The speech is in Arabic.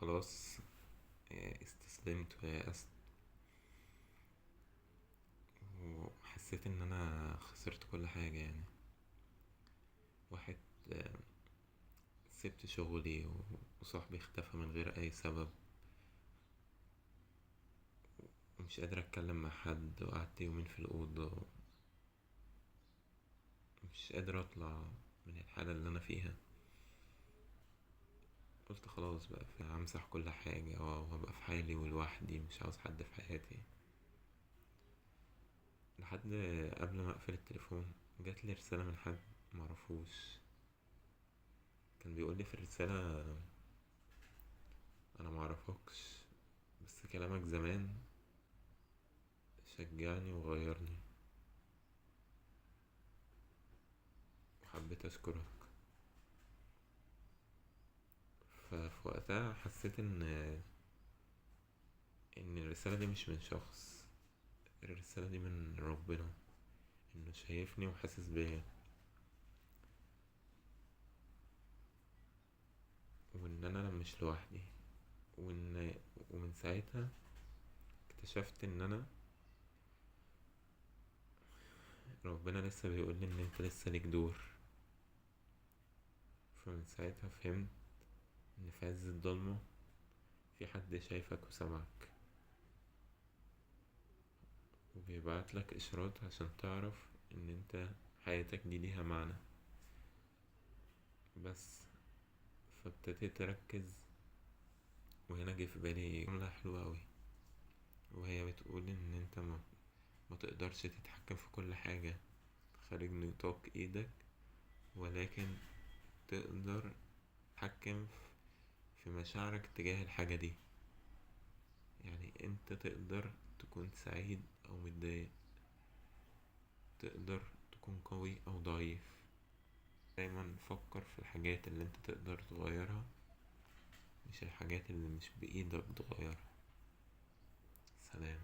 خلاص. استسلمت ويأست، وحسيت ان انا خسرت كل حاجة يعني. واحد آه، سبت شغلي وصاحبي اختفى من غير اي سبب، ومش قادر اتكلم مع حد، وقعدت يومين في الأوضة، مش قادر اطلع من الحالة اللي انا فيها. قلت خلاص بقى همسح كل حاجة وابقى في حالي ولوحدي، مش عاوز حد في حياتي. لحد قبل ما اقفل التليفون جاتلي رسالة من حد معرفوش. كان بيقولي في الرسالة: انا معرفكش، بس كلامك زمان شجعني وغيرني، وحبيت اشكرك. ففي وقتها حسيت ان الرسالة دي مش من شخص، الرسالة دي من ربنا، انه شايفني وحاسس بيا، وان انا مش لوحدي. ومن ساعتها اكتشفت ان انا ربنا لسه بيقولي ان انت لسه ليك دور. فمن ساعتها فهمت ان في عز الضلمة في حد شايفك وسمعك، وبيبعتلك اشارات عشان تعرف ان انت حياتك دي ليها معنى. بس فابتديت اركز، وهنا جه في بالي جملة حلوة أوي، وهي بتقول ان انت ما تقدرش تتحكم في كل حاجة خارج نطاق ايدك، ولكن تقدر تتحكم في مشاعرك تجاه الحاجة دي. يعني انت تقدر تكون سعيد او متضايق، تقدر تكون قوي او ضعيف. دايما فكر في الحاجات اللي انت تقدر تغيرها، مش الحاجات اللي مش بإيدك تغيرها. سلام.